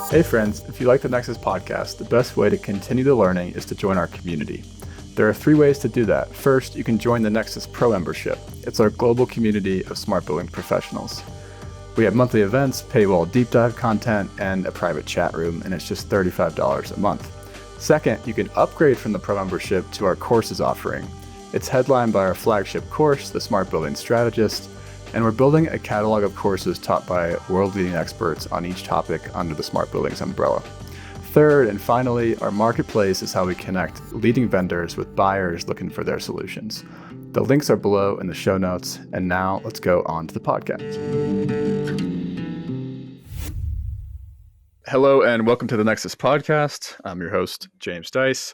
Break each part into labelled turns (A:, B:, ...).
A: Hey friends, if you like the Nexus podcast, the best way to continue the learning is to join our community. There are 3 ways to do that. First, you can join the Nexus Pro membership. It's our global community of smart building professionals. We have monthly events, paywall deep dive content, and a private chat room, and it's just $35 a month. Second, you can upgrade from the Pro membership to our courses offering. It's headlined by our flagship course, The Smart Building Strategist, and we're building a catalog of courses taught by world-leading experts on each topic under the Smart Buildings umbrella. Third, and finally, our marketplace is how we connect leading vendors with buyers looking for their solutions. The links are below in the show notes, and now let's go on to the podcast. Hello, and welcome to the Nexus podcast. I'm your host, James Dice.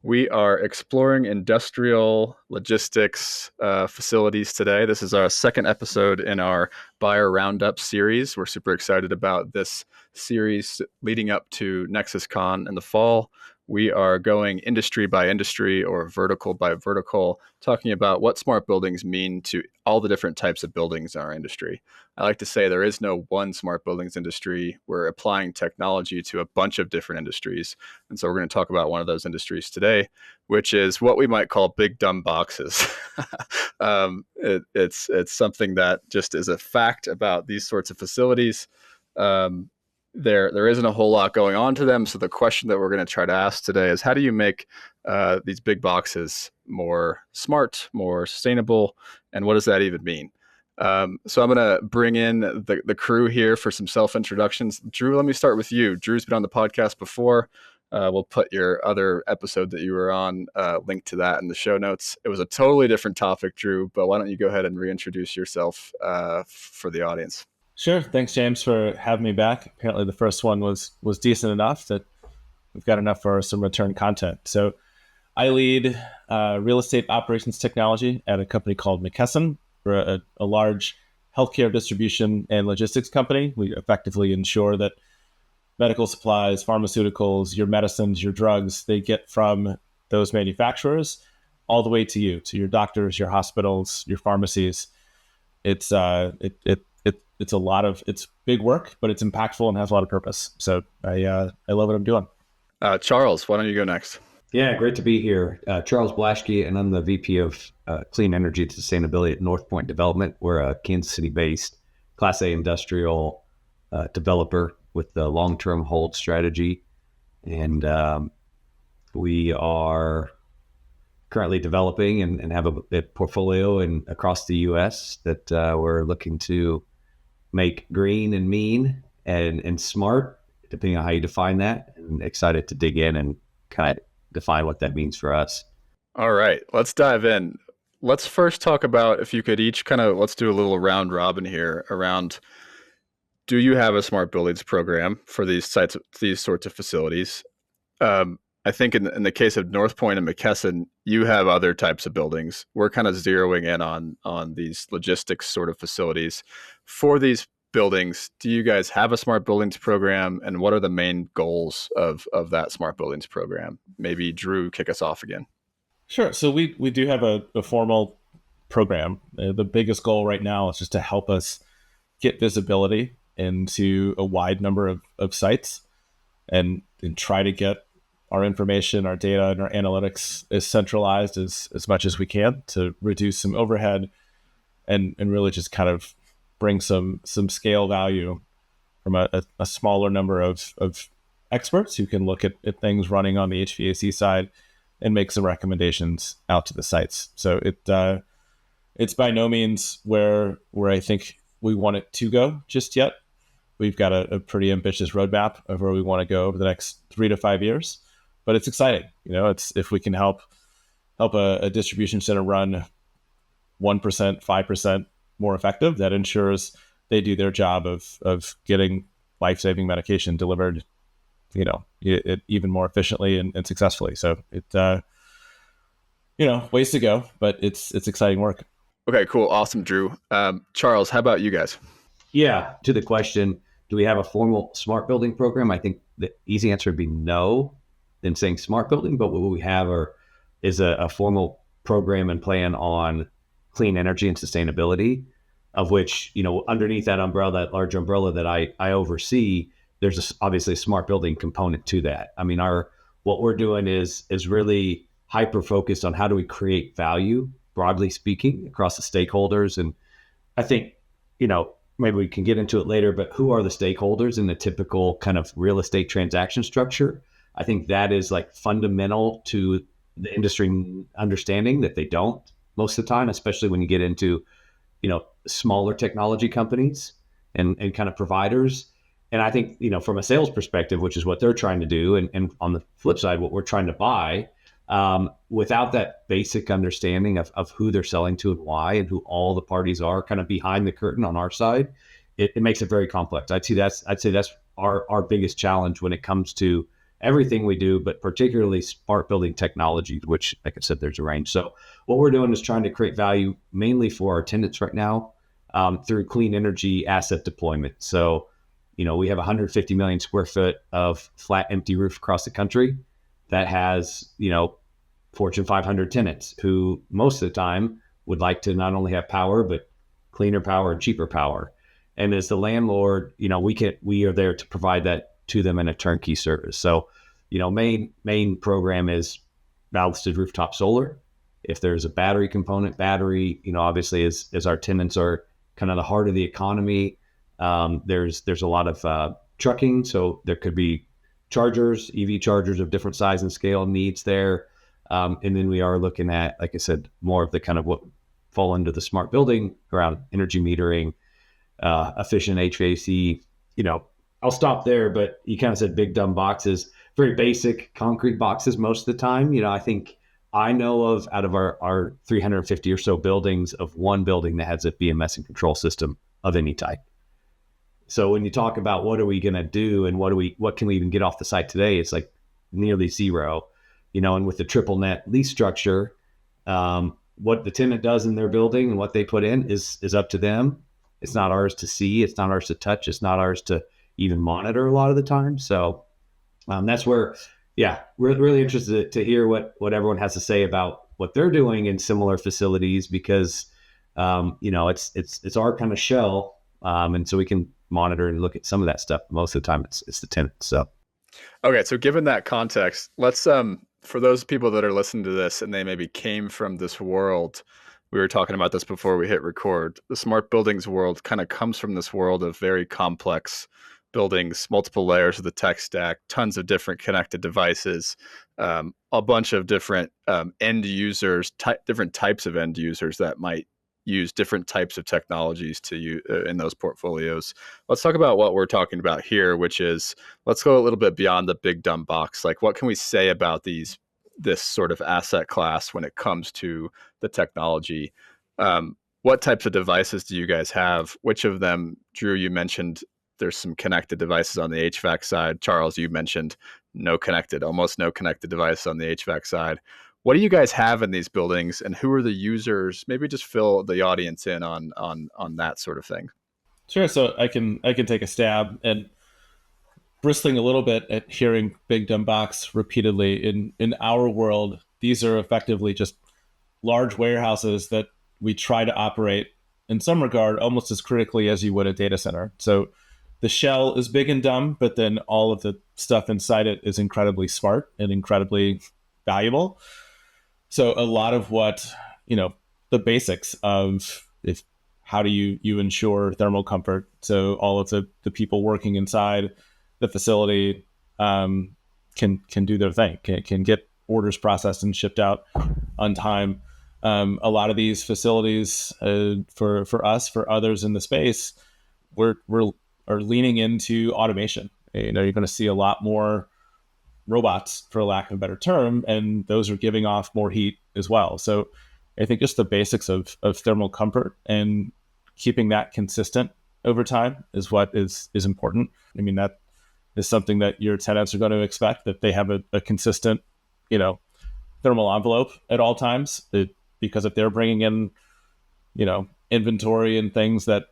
A: We are exploring industrial logistics facilities today. This is our second episode in our Buyer Roundup series. We're super excited about this series leading up to NexusCon in the fall. We are going industry by industry or vertical by vertical, talking about what smart buildings mean to all the different types of buildings in our industry. I like to say there is no one smart buildings industry. We're applying technology to a bunch of different industries. And so we're going to talk about one of those industries today, which is what we might call big dumb boxes. It's something that just is a fact about these sorts of facilities. There isn't a whole lot going on to them. So the question that we're going to try to ask today is, how do you make these big boxes more smart, more sustainable? And what does that even mean? So I'm going to bring in the crew here for some self-introductions. Drew, let me start with you. Drew's been on the podcast before. We'll put your other episode that you were on, link to that in the show notes. It was a totally different topic, Drew, but why don't you go ahead and reintroduce yourself for the audience?
B: Sure. Thanks, James, for having me back. Apparently the first one was decent enough that we've got enough for some return content. So I lead real estate operations technology at a company called McKesson. We're a large healthcare distribution and logistics company. We effectively ensure that medical supplies, pharmaceuticals, your medicines, your drugs, they get from those manufacturers all the way to you, to your doctors, your hospitals, your pharmacies. It's it's big work, but it's impactful and has a lot of purpose. So I love what I'm doing.
A: Charles, why don't you go next?
C: Yeah, great to be here. Charles Blaschke, and I'm the VP of Clean Energy and Sustainability at NorthPoint Development. We're a Kansas City-based Class A industrial developer with the long-term hold strategy. And we are currently developing and have a portfolio across the U.S. that we're looking to make green and mean and smart, depending on how you define that. And excited to dig in and kind of define what that means for us.
A: All right, let's dive in. Let's first talk about, if you could each let's do a little round robin here around, do you have a smart buildings program for these sorts of facilities? I think in the case of NorthPoint and McKesson, you have other types of buildings. We're kind of zeroing in on these logistics sort of facilities. For these buildings, do you guys have a smart buildings program, and what are the main goals of that smart buildings program? Maybe Drew, kick us off again.
B: Sure. So we do have a formal program. The biggest goal right now is just to help us get visibility into a wide number of sites and try to get our information, our data, and our analytics as centralized as much as we can to reduce some overhead and really just kind of bring some scale value from a smaller number of experts who can look at things running on the HVAC side and make some recommendations out to the sites. So it's by no means where I think we want it to go just yet. We've got a pretty ambitious roadmap of where we want to go over the next 3 to 5 years, but it's exciting. It's if we can help a distribution center run 1%, 5% more effective, that ensures they do their job of getting life-saving medication delivered, even more efficiently and successfully. So ways to go, but it's exciting work.
A: Okay, cool. Awesome, Drew. Charles, how about you guys?
C: Yeah. To the question, do we have a formal smart building program? I think the easy answer would be no than saying smart building, but what we have is a formal program and plan on clean energy and sustainability. of which, underneath that umbrella, that large umbrella that I oversee, there's obviously a smart building component to that. I mean, what we're doing is really hyper focused on how do we create value, broadly speaking, across the stakeholders. And I think, maybe we can get into it later, but who are the stakeholders in the typical kind of real estate transaction structure? I think that is like fundamental to the industry understanding that they don't most of the time, especially when you get into, smaller technology companies and kind of providers. And I think, from a sales perspective, which is what they're trying to do, and on the flip side, what we're trying to buy, without that basic understanding of who they're selling to and why, and who all the parties are kind of behind the curtain on our side, it makes it very complex. I'd say that's our biggest challenge when it comes to everything we do, but particularly smart building technology, which, like I said, there's a range. So what we're doing is trying to create value mainly for our tenants right now, through clean energy asset deployment. So, we have 150 million square foot of flat, empty roof across the country that has, Fortune 500 tenants who most of the time would like to not only have power, but cleaner power and cheaper power. And as the landlord, we are there to provide that to them in a turnkey service. So, main program is ballasted rooftop solar. If there's a battery component, obviously as our tenants are kind of the heart of the economy, there's a lot of trucking. So there could be chargers, EV chargers of different size and scale needs there. And then we are looking at, like I said, more of the kind of what fall into the smart building around energy metering, efficient HVAC. I'll stop there, but you kind of said big dumb boxes, very basic concrete boxes most of the time. I think I know of, out of our 350 or so buildings, of one building that has a BMS and control system of any type. So when you talk about what are we going to do and what can we even get off the site today, it's like nearly zero. And with the triple net lease structure, what the tenant does in their building and what they put in is up to them. It's not ours to see. It's not ours to touch. It's not ours to even monitor a lot of the time. So that's where, we're really interested to hear what everyone has to say about what they're doing in similar facilities, because, it's our kind of shell. And so we can monitor and look at some of that stuff. Most of the time it's the tenant. So.
A: Okay. So given that context, let's, for those people that are listening to this and they maybe came from this world, we were talking about this before we hit record, the smart buildings world kind of comes from this world of very complex buildings, multiple layers of the tech stack, tons of different connected devices, a bunch of different end users, different types of end users that might use different types of technologies to use in those portfolios. Let's talk about what we're talking about here, which is, let's go a little bit beyond the big dumb box. Like, what can we say about this sort of asset class when it comes to the technology? What types of devices do you guys have? Which of them, Drew, you mentioned there's some connected devices on the HVAC side. Charles, you mentioned almost no connected device on the HVAC side. What do you guys have in these buildings, and who are the users? Maybe just fill the audience in on that sort of thing.
B: Sure. So I can take a stab, and bristling a little bit at hearing big dumb box repeatedly. In our world, these are effectively just large warehouses that we try to operate in some regard almost as critically as you would a data center. So the shell is big and dumb, but then all of the stuff inside it is incredibly smart and incredibly valuable. So a lot of what, the basics of how do you ensure thermal comfort? So all of the people working inside the facility can do their thing, can get orders processed and shipped out on time. A lot of these facilities, for us, for others in the space, we're leaning into automation. You're going to see a lot more robots, for lack of a better term, and those are giving off more heat as well. So I think just the basics of thermal comfort and keeping that consistent over time is what is important. I mean, that is something that your tenants are going to expect, that they have a consistent, thermal envelope at all times. Because if they're bringing in, inventory and things that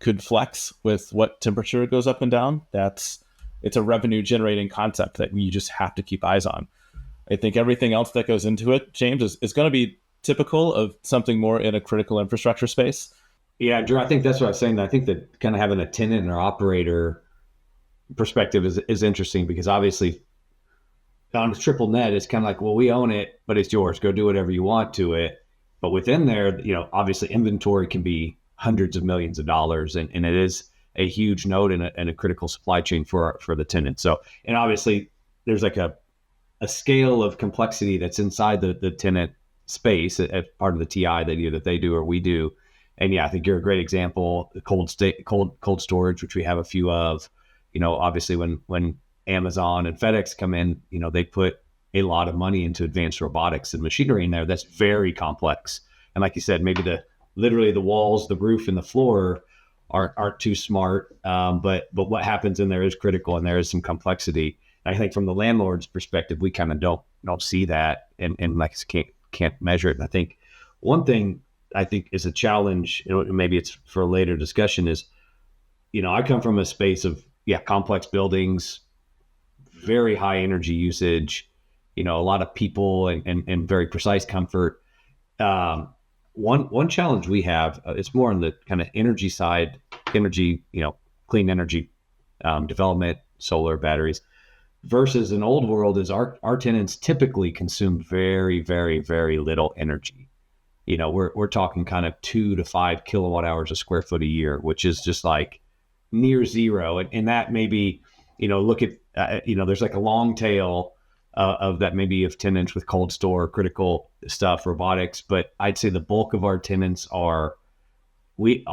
B: could flex with what temperature goes up and down, it's a revenue generating concept that you just have to keep eyes on. I think everything else that goes into it, James, is going to be typical of something more in a critical infrastructure space.
C: Yeah, Drew, I think that's what I was saying. I think that kind of having a tenant or operator perspective is interesting, because obviously on a triple net, it's kind of like, well, we own it, but it's yours. Go do whatever you want to it. But within there, obviously inventory can be hundreds of millions of dollars, and it is a huge node in a critical supply chain for the tenant. So, and obviously there's like a scale of complexity that's inside the tenant space as part of the TI that either they do or we do. And yeah, I think you're a great example. The cold storage, which we have a few of. Obviously when Amazon and FedEx come in, they put a lot of money into advanced robotics and machinery in there that's very complex. And like you said, maybe literally the walls, the roof, and the floor aren't too smart. But what happens in there is critical, and there is some complexity. And I think from the landlord's perspective, we kind of don't see that, and like can't measure it. And I think one thing I think is a challenge, maybe it's for a later discussion, is, I come from a space of complex buildings, very high energy usage, a lot of people and very precise comfort. One challenge we have, it's more on the kind of energy side, clean energy development, solar, batteries, versus an old world is our tenants typically consume very, very, very little energy. We're talking kind of 2 to 5 kilowatt hours a square foot a year, which is just like near zero. And that maybe, look at, there's like a long tail of that, maybe of tenants with cold store, critical stuff, robotics. But I'd say the bulk of our tenants I think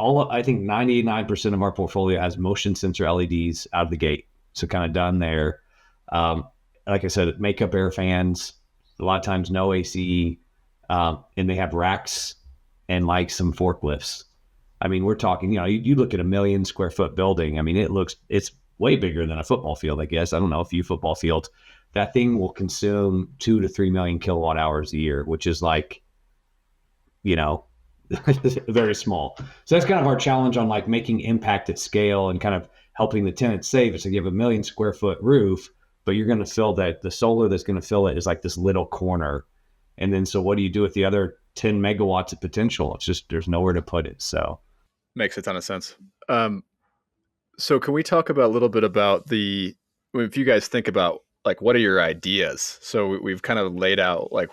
C: 99% of our portfolio has motion sensor LEDs out of the gate. So kind of done there. Like I said, makeup air fans, a lot of times no AC, and they have racks and like some forklifts. I mean, we're talking, you look at a 1 million square foot building. I mean, it's way bigger than a football field, I guess. I don't know, a few football fields. That thing will consume 2 to 3 million kilowatt hours a year, which is like, very small. So that's kind of our challenge on like making impact at scale and kind of helping the tenant save. It's like you have a 1 million square foot roof, but you're going to fill that, the solar that's going to fill it is like this little corner. And then, so what do you do with the other 10 megawatts of potential? It's just, there's nowhere to put it. So
A: makes a ton of sense. So can we talk about a little bit about if you guys think about like, what are your ideas? So we've kind of laid out like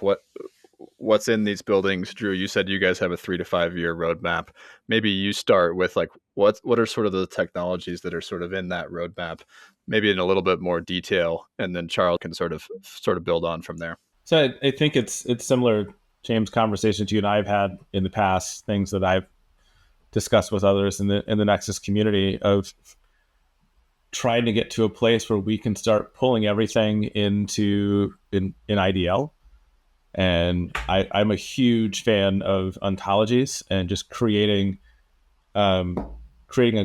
A: what's in these buildings. Drew, you said you guys have a 3 to 5 year roadmap. Maybe you start with like, what are sort of the technologies that are sort of in that roadmap, maybe in a little bit more detail, and then Charles can sort of build on from there.
B: So I think it's similar, James, conversations you and I have had in the past, things that I've discussed with others in the Nexus community, of trying to get to a place where we can start pulling everything into in IDL. And I'm a huge fan of ontologies and just creating a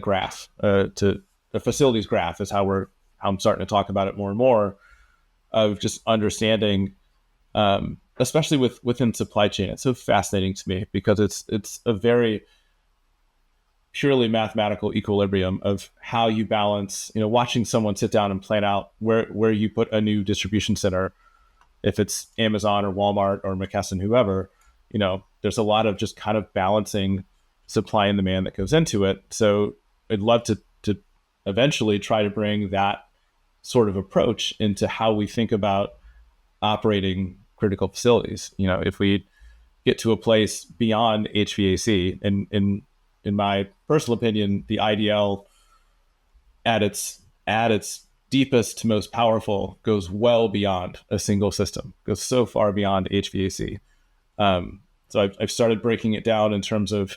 B: graph, to a facilities graph is how I'm starting to talk about it more and more, of just understanding, especially within supply chain. It's so fascinating to me because it's a very purely mathematical equilibrium of how you balance, watching someone sit down and plan out where you put a new distribution center, if it's Amazon or Walmart or McKesson, whoever, there's a lot of just kind of balancing supply and demand that goes into it. So I'd love to eventually try to bring that sort of approach into how we think about operating critical facilities. If we get to a place beyond HVAC, and in my personal opinion, the IDL at its deepest to most powerful goes well beyond a single system, goes so far beyond HVAC. So I've started breaking it down in terms of,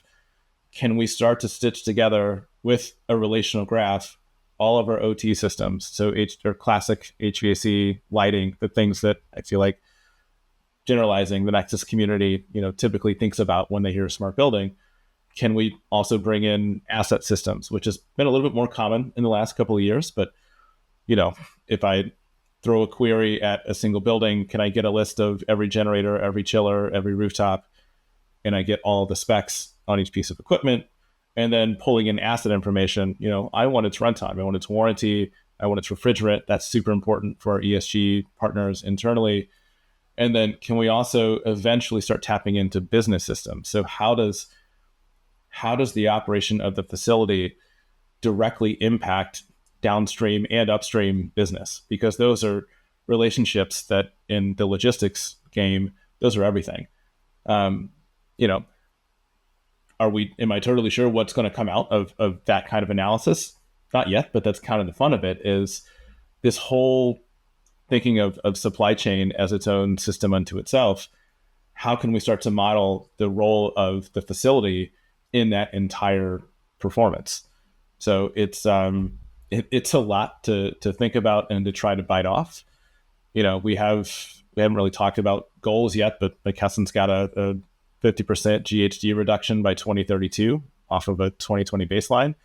B: can we start to stitch together with a relational graph all of our OT systems, so or classic HVAC, lighting, the things that I feel like, generalizing, the Nexus community typically thinks about when they hear a smart building. Can we also bring in asset systems, which has been a little bit more common in the last couple of years, but if I throw a query at a single building, can I get a list of every generator, every chiller, every rooftop, and I get all the specs on each piece of equipment? And then pulling in asset information, I want its runtime, I want its warranty, I want its refrigerant. That's super important for our ESG partners internally. And then can we also eventually start tapping into business systems? So how does how does the operation of the facility directly impact downstream and upstream business? Because those are relationships that in the logistics game, those are everything. You know, am I totally sure what's going to come out of that kind of analysis? Not yet, but that's kind of the fun of it, is this whole thinking of supply chain as its own system unto itself. How can we start to model the role of the facility in that entire performance? So it's a lot to think about and to try to bite off. You know, we haven't really talked about goals yet, but McKesson's got a 50% GHG reduction by 2032 off of a 2020 baseline.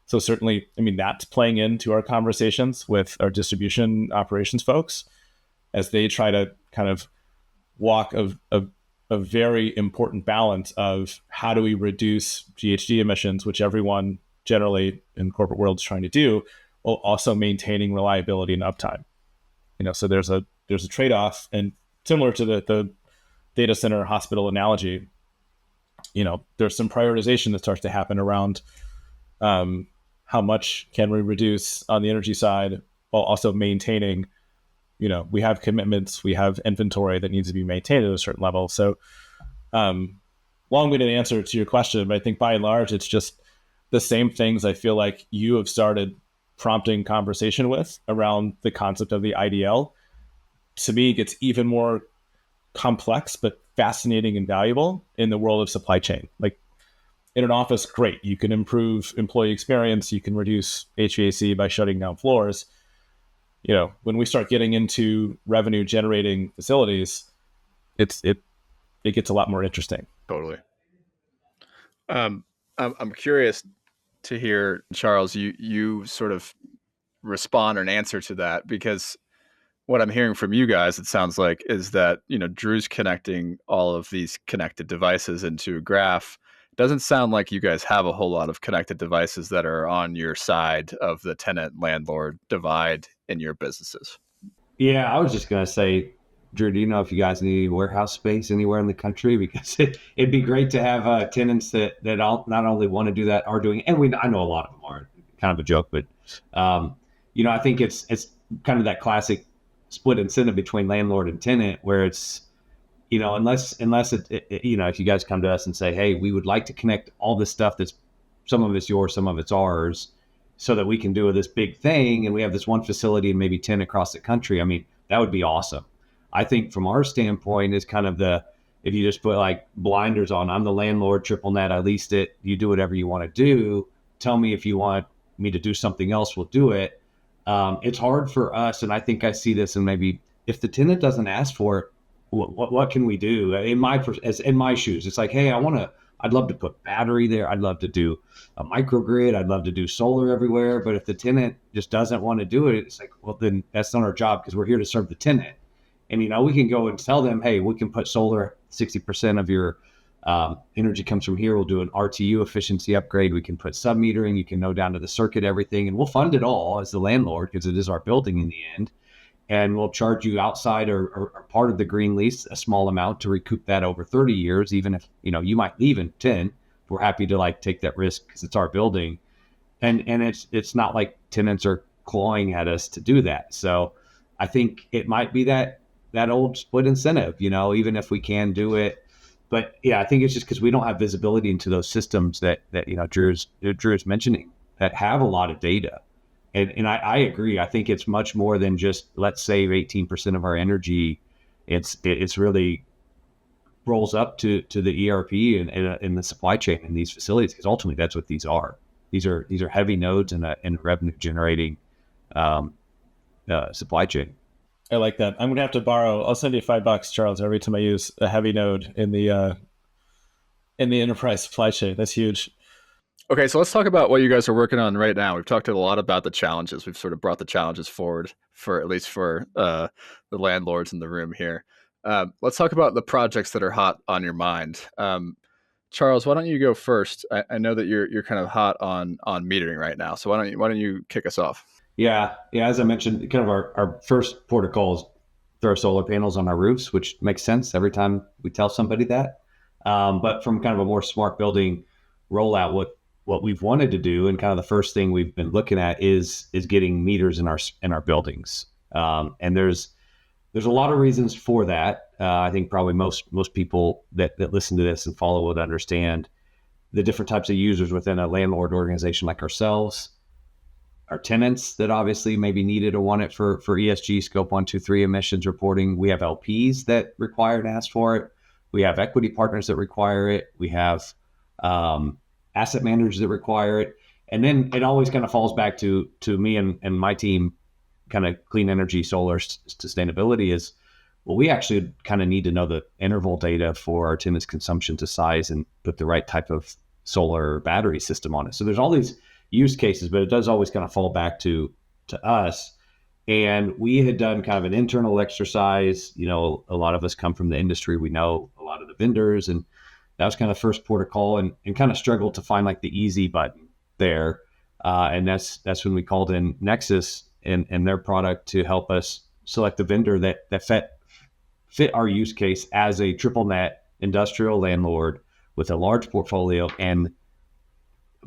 B: So certainly, I mean, that's playing into our conversations with our distribution operations folks as they try to kind of walk a very important balance of how do we reduce GHG emissions, which everyone generally in corporate world is trying to do, while also maintaining reliability and uptime. You know, so there's a trade-off, and similar to the data center hospital analogy, you know, there's some prioritization that starts to happen around how much can we reduce on the energy side while also maintaining, you know, we have commitments, we have inventory that needs to be maintained at a certain level. So long-winded answer to your question, but I think by and large, it's just the same things I feel like you have started prompting conversation with around the concept of the IDL. To me, it gets even more complex, but fascinating and valuable in the world of supply chain. Like in an office, great. You can improve employee experience. You can reduce HVAC by shutting down floors. You know, when we start getting into revenue generating facilities, it gets a lot more interesting.
A: Totally. I'm curious to hear, Charles, you sort of respond or an answer to that, because what I'm hearing from you guys, it sounds like, is that, you know, Drew's connecting all of these connected devices into a graph. It doesn't sound like you guys have a whole lot of connected devices that are on your side of the tenant landlord divide in your businesses.
C: Yeah, I was just going to say, Drew, do you know if you guys need any warehouse space anywhere in the country? Because it'd be great to have tenants that not only want to do that are doing, and I know a lot of them are, kind of a joke, but you know, I think it's kind of that classic split incentive between landlord and tenant, where it's, you know, unless it you know, if you guys come to us and say, hey, we would like to connect all this stuff that's, some of it's yours, some of it's ours, so that we can do this big thing, and we have this one facility and maybe 10 across the country. I mean, that would be awesome. I think from our standpoint is kind of if you just put like blinders on, I'm the landlord, triple net, I leased it, you do whatever you want to do. Tell me if you want me to do something else, we'll do it. It's hard for us, and I think I see this, and maybe if the tenant doesn't ask for it, what can we do? In my shoes, it's like, hey, I'd love to put battery there. I'd love to do a microgrid. I'd love to do solar everywhere. But if the tenant just doesn't want to do it, it's like, well, then that's not our job, because we're here to serve the tenant. And, you know, we can go and tell them, hey, we can put solar, 60% of your energy comes from here. We'll do an RTU efficiency upgrade. We can put sub-metering. You can know down to the circuit, everything. And we'll fund it all as the landlord, because it is our building in the end. And we'll charge you outside or part of the green lease a small amount to recoup that over 30 years, even if, you know, you might leave in 10. We're happy to like take that risk because it's our building. And it's not like tenants are clawing at us to do that. So I think it might be that old split incentive, you know, even if we can do it. But yeah, I think it's just because we don't have visibility into those systems that you know, Drew is mentioning, that have a lot of data. And I agree. I think it's much more than just let's save 18% of our energy. It's really rolls up to the ERP and the supply chain in these facilities, because ultimately that's what these are. These are heavy nodes in a revenue generating supply chain.
B: I like that. I'm gonna have to borrow. I'll send you $5, Charles, every time I use a heavy node in the enterprise supply chain. That's huge.
A: Okay, so let's talk about what you guys are working on right now. We've talked a lot about the challenges. We've sort of brought the challenges forward for at least for the landlords in the room here. Let's talk about the projects that are hot on your mind. Charles, why don't you go first? I know that you're kind of hot on metering right now, so why don't you kick us off?
C: Yeah. As I mentioned, kind of our first port of call is throw solar panels on our roofs, which makes sense every time we tell somebody that. But from kind of a more smart building, roll out what we've wanted to do, and kind of the first thing we've been looking at is getting meters in our buildings. And there's a lot of reasons for that. I think probably most people that listen to this and follow would understand the different types of users within a landlord organization like ourselves, our tenants that obviously maybe needed or want it for ESG scope 1, 2, 3 emissions reporting. We have LPs that require and ask for it. We have equity partners that require it. We have asset managers that require it. And then it always kind of falls back to me and my team, kind of clean energy, solar sustainability is, well, we actually kind of need to know the interval data for our tenants' consumption to size and put the right type of solar battery system on it. So there's all these use cases, but it does always kind of fall back to us. And we had done kind of an internal exercise. A lot of us come from the industry. We know a lot of the vendors, and that was kind of first port of call, and kind of struggled to find like the easy button there. And that's when we called in Nexus and their product to help us select the vendor that fit our use case as a triple net industrial landlord with a large portfolio and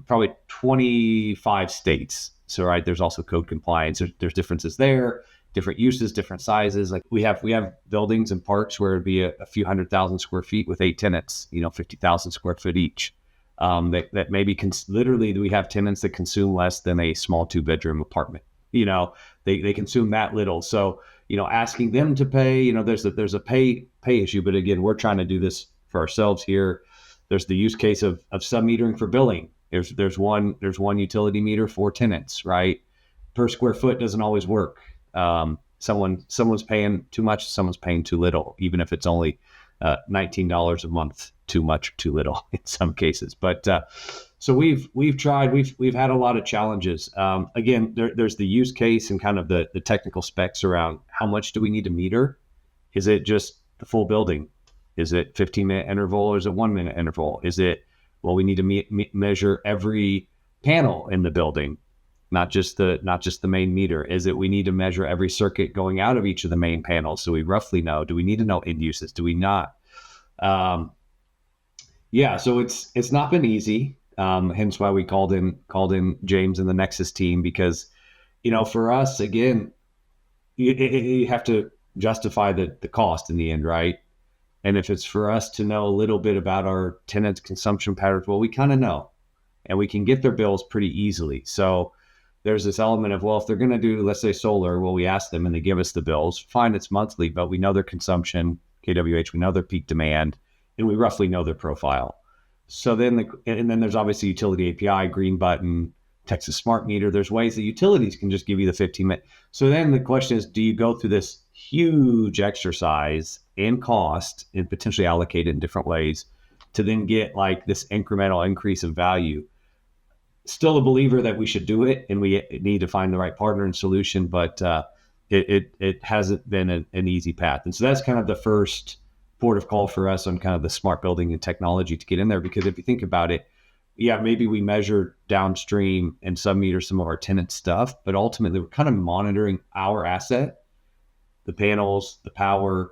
C: probably 25 states. So, right, there's also code compliance. There's differences there, different uses, different sizes. Like we have buildings and parks where it'd be a few 100,000 square feet with 8 tenants, 50,000 square foot each. That maybe literally we have tenants that consume less than a small 2-bedroom apartment. They consume that little. So, asking them to pay, there's a pay issue. But again, we're trying to do this for ourselves here. There's the use case of sub-metering for billing. There's one utility meter for tenants, right? Per square foot doesn't always work. Someone's paying too much, someone's paying too little, even if it's only $19 a month, too much or too little in some cases. But so we've tried, we've had a lot of challenges. Again, there's the use case and kind of the technical specs around how much do we need to meter? Is it just the full building? Is it 15-minute interval or is it 1-minute interval? Is it, well, we need to measure every panel in the building, not just the main meter? Is it we need to measure every circuit going out of each of the main panels so we roughly know? Do we need to know end uses? Do we not? So it's not been easy. Hence why we called in James and the Nexus team, because for us, again, you have to justify the cost in the end, right? And if it's for us to know a little bit about our tenants' consumption patterns, well, we kind of know, and we can get their bills pretty easily. So there's this element of, well, if they're going to do, let's say, solar, well, we ask them and they give us the bills. Fine, it's monthly, but we know their consumption, kWh, we know their peak demand, and we roughly know their profile. So then, and then there's obviously utility API, green button, Texas Smart Meter. There's ways that utilities can just give you the 15-minute. So then the question is, do you go through this huge exercise in cost and potentially allocate it in different ways to then get like this incremental increase of value? Still a believer that we should do it, and we need to find the right partner and solution, but it hasn't been an easy path. And so that's kind of the first port of call for us on kind of the smart building and technology to get in there. Because if you think about it, yeah, maybe we measure downstream and sub-meter some of our tenant stuff, but ultimately we're kind of monitoring our asset, the panels, the power,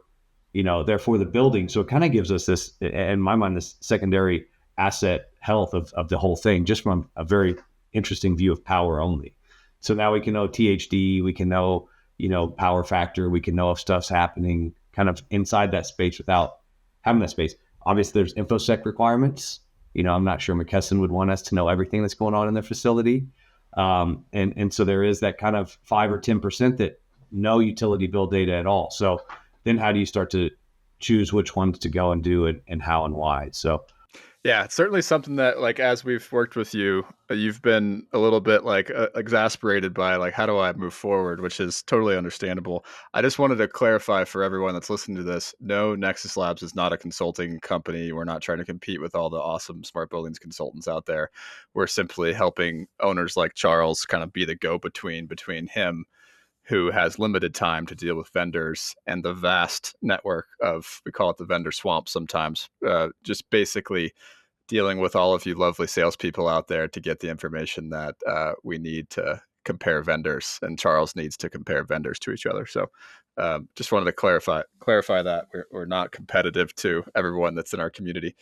C: therefore the building. So it kind of gives us this, in my mind, this secondary asset health of the whole thing, just from a very interesting view of power only. So now we can know THD, we can know, power factor, we can know if stuff's happening kind of inside that space without having that space. Obviously, there's InfoSec requirements. I'm not sure McKesson would want us to know everything that's going on in their facility. And so there is that kind of 5 or 10% that no utility bill data at all. So then how do you start to choose which ones to go and do it and how and why? So
A: yeah, it's certainly something that, like, as we've worked with you, you've been a little bit like exasperated by, like, how do I move forward, which is totally understandable. I just wanted to clarify for everyone that's listening to this, no, Nexus Labs is not a consulting company. We're not trying to compete with all the awesome smart buildings consultants out there. We're simply helping owners like Charles kind of be the go-between between him, who has limited time to deal with vendors, and the vast network of, we call it the vendor swamp sometimes, just basically dealing with all of you lovely salespeople out there to get the information that we need to compare vendors, and Charles needs to compare vendors to each other. So just wanted to clarify that we're not competitive to everyone that's in our community.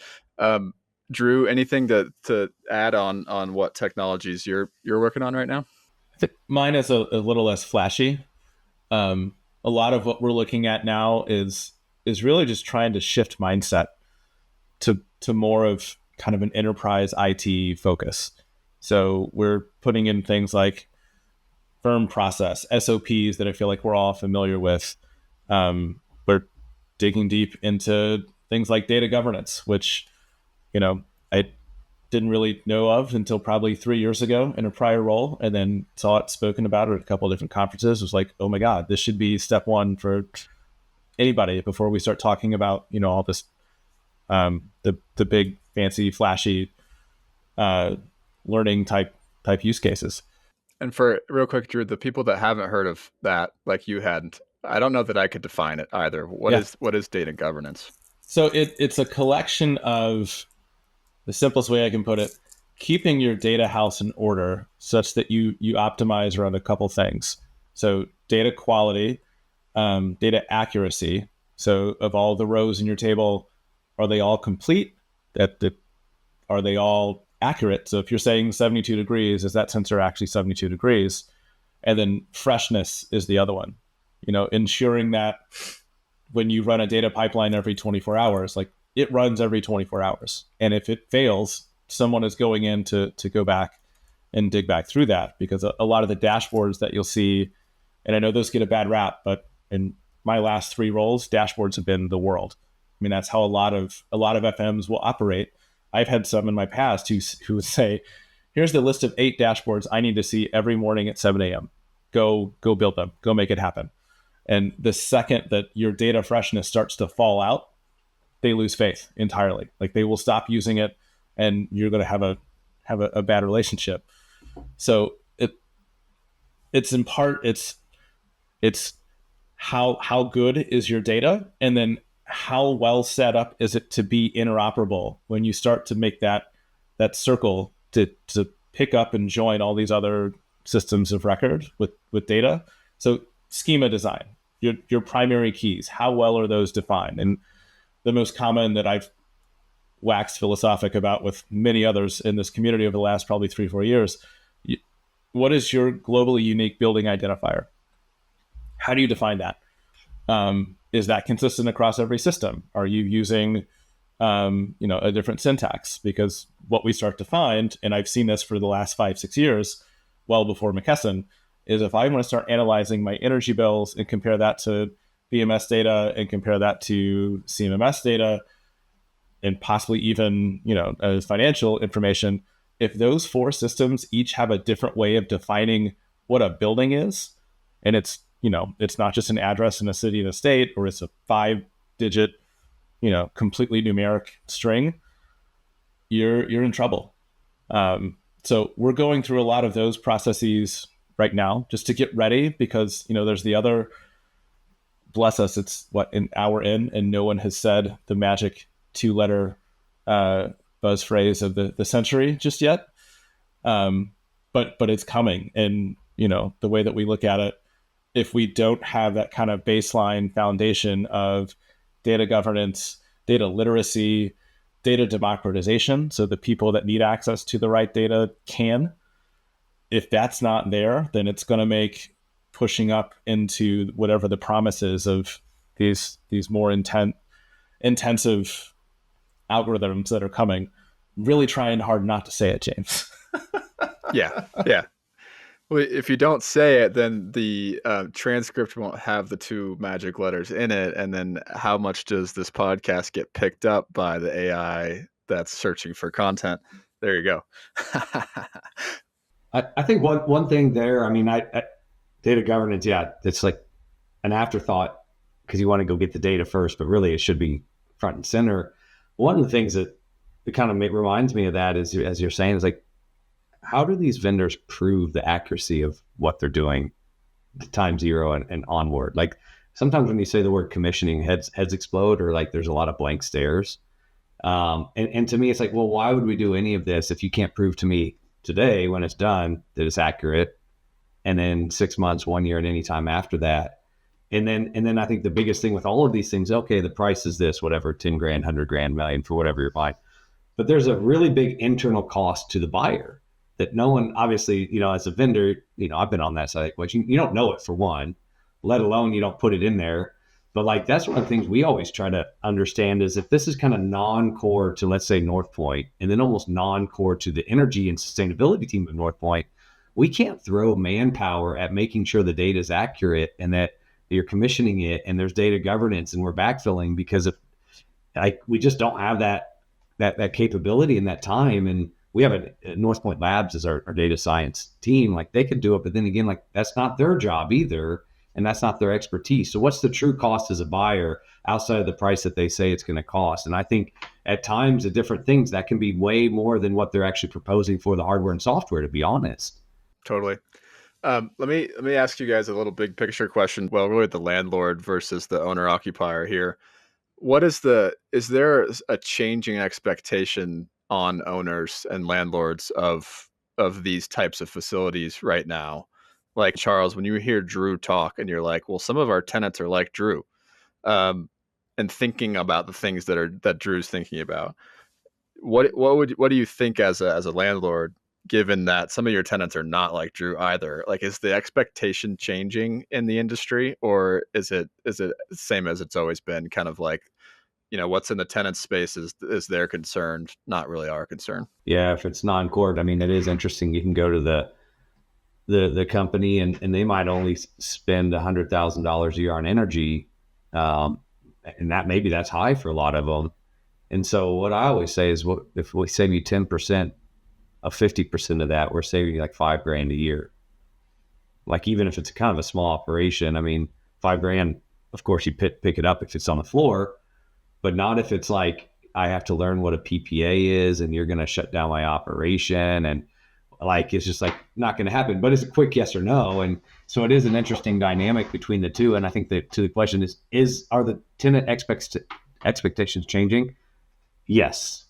A: Drew, anything to add on what technologies you're working on right now?
B: I think mine is a little less flashy. A lot of what we're looking at now is really just trying to shift mindset to more of kind of an enterprise IT focus. So we're putting in things like firm process, SOPs that I feel like we're all familiar with. We're digging deep into things like data governance, which, I didn't really know of until probably 3 years ago in a prior role, and then saw it spoken about at a couple of different conferences. It was like, oh my God, this should be step one for anybody before we start talking about, all this, the big, fancy, flashy learning type use cases.
A: And for real quick, Drew, the people that haven't heard of that, like you hadn't, I don't know that I could define it either. What is data governance?
B: So it's a collection of, the simplest way I can put it, keeping your data house in order such that you optimize around a couple things. So data quality, data accuracy. So of all the rows in your table, are they all complete? Are they all accurate? So if you're saying 72 degrees, is that sensor actually 72 degrees? And then freshness is the other one. Ensuring that when you run a data pipeline every 24 hours, like it runs every 24 hours. And if it fails, someone is going in to go back and dig back through that, because a lot of the dashboards that you'll see, and I know those get a bad rap, but in my last 3 roles, dashboards have been the world. I mean, that's how a lot of FMs will operate. I've had some in my past who would say, here's the list of 8 dashboards I need to see every morning at 7 a.m. Go build them. Go make it happen. And the second that your data freshness starts to fall out, they lose faith entirely. Like they will stop using it, and you're going to have a bad relationship. So it's in part, it's how good is your data, and then how well set up is it to be interoperable when you start to make that circle to pick up and join all these other systems of record with data. So schema design, your primary keys, how well are those defined? And the most common that I've waxed philosophic about with many others in this community over the last probably 3-4 years, what is your globally unique building identifier? How do you define that? Is that consistent across every system? Are you using a different syntax? Because what we start to find, and I've seen this for the last 5-6 years, well before McKesson, is if I want to start analyzing my energy bills and compare that to BMS data and compare that to CMMS data, and possibly even as financial information, if those 4 systems each have a different way of defining what a building is, and it's not just an address in a city and a state, or it's a 5-digit, completely numeric string, you're in trouble. So we're going through a lot of those processes right now just to get ready, because there's the other, bless us, it's an hour in and no one has said the magic 2-letter buzz phrase of the century just yet. But it's coming. And the way that we look at it, if we don't have that kind of baseline foundation of data governance, data literacy, data democratization, so the people that need access to the right data can, if that's not there, then it's going to make pushing up into whatever the promises of these more intensive algorithms that are coming, really trying hard not to say it, James.
A: Yeah. Well, if you don't say it, then the transcript won't have the 2 magic letters in it. And then how much does this podcast get picked up by the AI that's searching for content? There you go.
C: I think one thing there, I mean, data governance, it's like an afterthought because you want to go get the data first, but really it should be front and center. One of the things that kind of reminds me of that is, as you're saying, is like, how do these vendors prove the accuracy of what they're doing time 0 and onward? Like sometimes when you say the word commissioning, heads explode, or like there's a lot of blank stares. And to me, it's like, well, why would we do any of this if you can't prove to me today when it's done that it's accurate, and then 6 months, 1 year, and any time after that? And then I think the biggest thing with all of these things, okay, the price is this, whatever, 10 grand, 100 grand, million, for whatever you're buying. but there's a really big internal cost to the buyer that no one, obviously, as a vendor, I've been on that side, but you don't know it, for one, let alone you don't put it in there. But like, that's one of the things we always try to understand is if this is kind of non-core to, let's say, NorthPoint, and then almost non-core to the energy and sustainability team of NorthPoint, we can't throw manpower at making sure the data is accurate and that you're commissioning it and there's data governance and we're backfilling, because we just don't have that capability and that time. And we have a NorthPoint Labs as our data science team. Like, they could do it, but then again, like, that's not their job either. And that's not their expertise. So what's the true cost as a buyer outside of the price that they say it's going to cost? And I think at times the different things that can be way more than what they're actually proposing for the hardware and software, to be honest.
A: Totally. Let me ask you guys a little big picture question. Well, really the landlord versus the owner occupier here. Is there a changing expectation on owners and landlords of these types of facilities right now? Like, Charles, when you hear Drew talk and you're like, well, some of our tenants are like Drew, and thinking about the things that Drew's thinking about, what do you think as a landlord, given that some of your tenants are not like Drew either? Like, is the expectation changing in the industry, or is it the same as it's always been, kind of like, what's in the tenant space is their concern, not really our concern?
C: Yeah, if it's non-core, I mean, it is interesting. You can go to the company and they might only spend $100,000 a year on energy. And that's high for a lot of them. And so what I always say is, if we save you 10% of 50% of that, we're saving you like $5,000 a year. Like, even if it's kind of a small operation, I mean, $5,000, of course you pick it up if it's on the floor, but not if it's like, I have to learn what a PPA is and you're going to shut down my operation. And like, it's just like not going to happen, but it's a quick yes or no. And so it is an interesting dynamic between the two. And I think that to the question are the tenant expectations changing? Yes.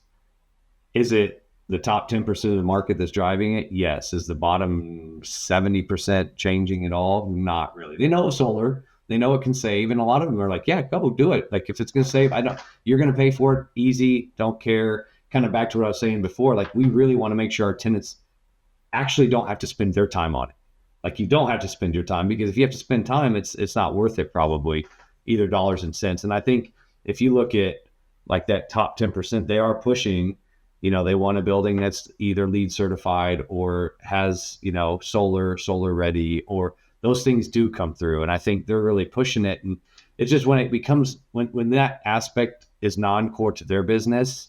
C: Is it the top 10% of the market that's driving it? Yes. Is the bottom 70% changing at all? Not really. They know solar, they know it can save. And a lot of them are like, yeah, go do it. Like, if it's going to save, you're going to pay for it. Easy. Don't care. Kind of back to what I was saying before. Like, we really want to make sure our tenants actually don't have to spend their time on it. Like, you don't have to spend your time, because if you have to spend time, it's not worth it, probably, either dollars and cents. And I think if you look at like that top 10%, they are pushing, they want a building that's either LEED certified or has, solar ready, or those things do come through. And I think they're really pushing it. And it's just when it becomes, when that aspect is non-core to their business,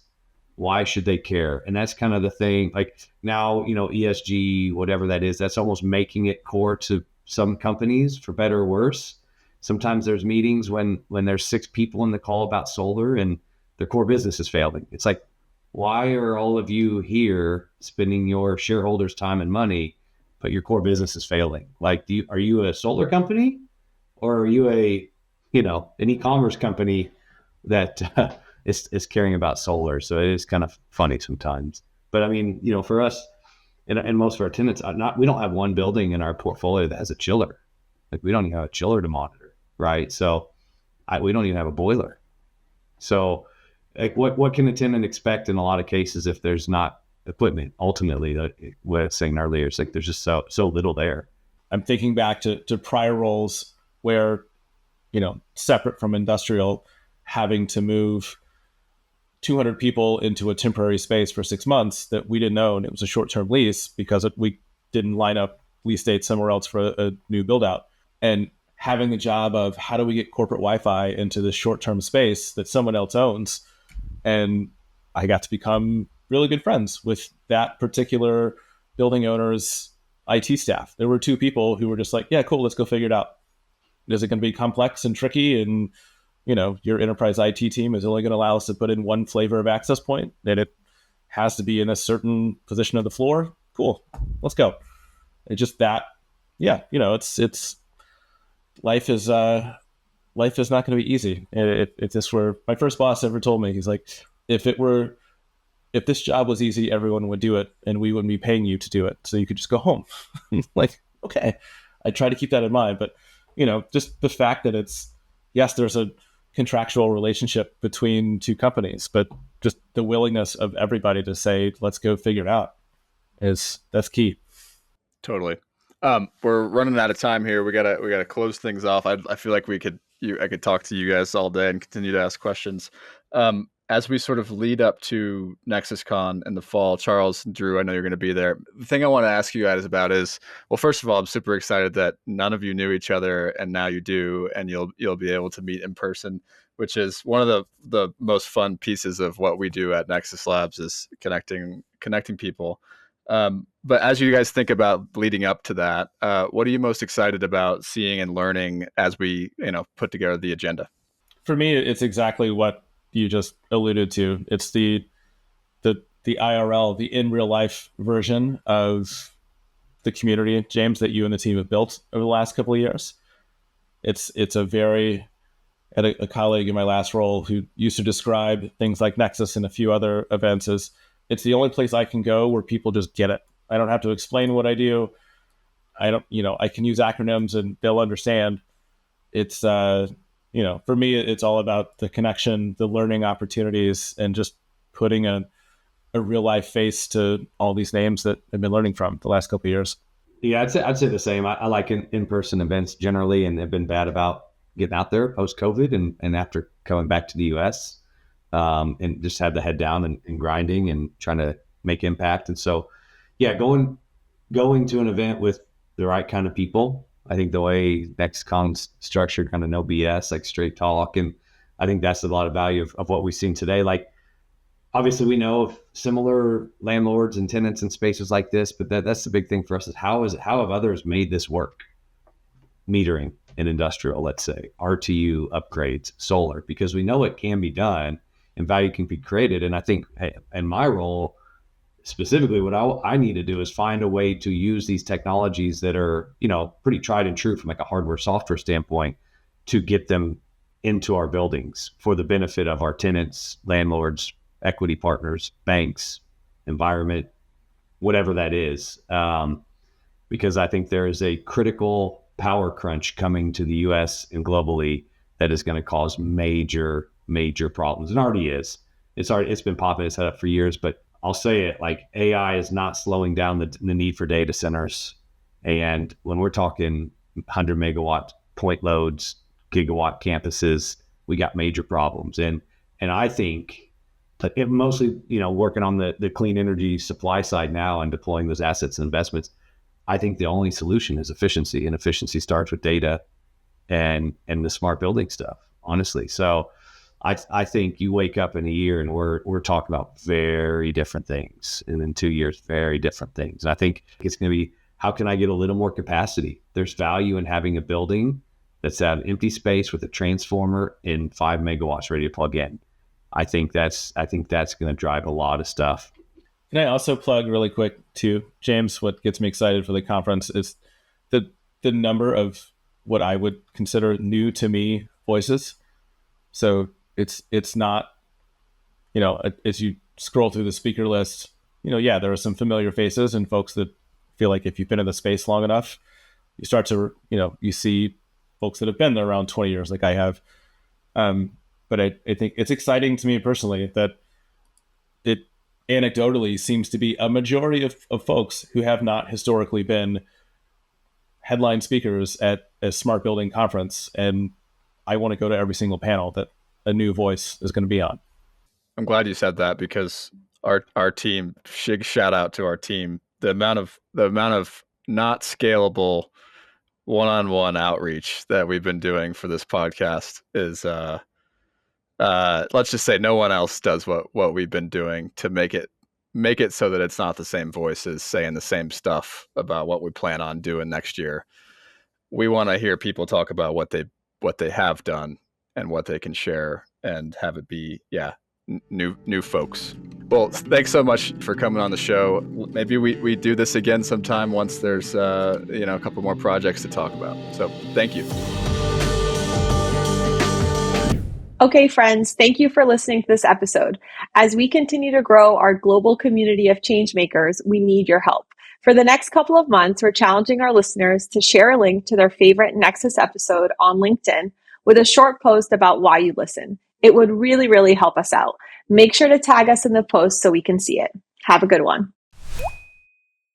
C: why should they care? And that's kind of the thing. Like, now, ESG, whatever that is, that's almost making it core to some companies, for better or worse. Sometimes there's meetings when there's 6 people in the call about solar and their core business is failing. It's like, why are all of you here spending your shareholders' time and money, but your core business is failing? Like, are you a solar company, or are you an e-commerce company that is caring about solar? So it is kind of funny sometimes. But I mean, for us and most of our tenants, we don't have one building in our portfolio that has a chiller. Like, we don't even have a chiller to monitor, right? So we don't even have a boiler. So like, what can a tenant expect in a lot of cases if there's not equipment? Ultimately, what I was saying earlier, it's like there's just so little there.
B: I'm thinking back to prior roles where, separate from industrial, having to move 200 people into a temporary space for 6 months that we didn't own. It was a short-term lease because we didn't line up lease dates somewhere else for a new build out. And having the job of, how do we get corporate Wi-Fi into this short-term space that someone else owns? And I got to become really good friends with that particular building owner's IT staff. There were 2 people who were just like, yeah, cool, let's go figure it out. Is it going to be complex and tricky? And your enterprise IT team is only going to allow us to put in one flavor of access point, and it has to be in a certain position of the floor. Cool, let's go. It's just that, yeah, it's life is not going to be easy. It's just where my first boss ever told me, he's like, if this job was easy, everyone would do it, and we wouldn't be paying you to do it, so you could just go home. Like, okay, I try to keep that in mind, but just the fact that yes, there's a contractual relationship between 2 companies, but just the willingness of everybody to say, let's go figure it out, that's key.
A: Totally. We're running out of time here. We gotta close things off. I feel like I could talk to you guys all day and continue to ask questions. As we sort of lead up to NexusCon in the fall, Charles and Drew, I know you're going to be there. The thing I want to ask you guys about is, well, first of all, I'm super excited that none of you knew each other, and now you do, and you'll be able to meet in person, which is one of the most fun pieces of what we do at Nexus Labs is connecting people. But as you guys think about leading up to that, what are you most excited about seeing and learning as we, put together the agenda?
B: For me, it's exactly what you just alluded to. It's the IRL, the in real life version of the community, James, that you and the team have built over the last couple of years. It's a colleague in my last role who used to describe things like Nexus and a few other events as, it's the only place I can go where people just get it. I don't have to explain what I do. I can use acronyms and they'll understand. It's, for me, it's all about the connection, the learning opportunities, and just putting a real life face to all these names that I've been learning from the last couple of years.
C: Yeah, I'd say the same. I like in-person events generally, and have been bad about getting out there post-COVID and after coming back to the U.S. And just had the head down and grinding and trying to make impact. And so, yeah, going to an event with the right kind of people. I think the way NexusCon's structured, kind of no BS, like straight talk. And I think that's a lot of value of what we've seen today. Like, obviously we know of similar landlords and tenants in spaces like this, but that's the big thing for us is how have others made this work? Metering and industrial, let's say, RTU upgrades, solar, because we know it can be done and value can be created. And I think, hey, in my role, specifically what I need to do is find a way to use these technologies that are, pretty tried and true from like a hardware software standpoint to get them into our buildings for the benefit of our tenants, landlords, equity partners, banks, environment, whatever that is. Because I think there is a critical power crunch coming to the US and globally that is going to cause major, major problems. And already is. It's been popping its head up for years, but I'll say it, like AI is not slowing down the need for data centers. And when we're talking 100 megawatt point loads, gigawatt campuses, we got major problems. And I think it mostly, working on the clean energy supply side now and deploying those assets and investments, I think the only solution is efficiency, and efficiency starts with data and the smart building stuff, honestly. So I think you wake up in a year and we're talking about very different things, and in 2 years, very different things. And I think it's going to be, how can I get a little more capacity? There's value in having a building that's at an empty space with a transformer and 5 megawatts ready to plug in. I think that's going to drive a lot of stuff.
B: Can I also plug really quick too, James? What gets me excited for the conference is the number of what I would consider new to me voices. So it's not, as you scroll through the speaker list, there are some familiar faces and folks that feel like if you've been in the space long enough, you start to, you see folks that have been there around 20 years like I have. But I think it's exciting to me personally that it anecdotally seems to be a majority of folks who have not historically been headline speakers at a smart building conference. And I want to go to every single panel that a new voice is going to be on.
A: I'm glad you said that, because our team, shout out to our team, the amount of not scalable one-on-one outreach that we've been doing for this podcast is let's just say no one else does what we've been doing to make it so that it's not the same voices saying the same stuff about what we plan on doing next year. We want to hear people talk about what they have done and what they can share, and have it be new folks. Well, thanks so much for coming on the show. Maybe we do this again sometime once there's a couple more projects to talk about. So thank you.
D: Okay, friends, thank you for listening to this episode. As we continue to grow our global community of changemakers, we need your help. For the next couple of months, we're challenging our listeners to share a link to their favorite Nexus episode on LinkedIn with a short post about why you listen. It would really, really help us out. Make sure to tag us in the post so we can see it. Have a good one.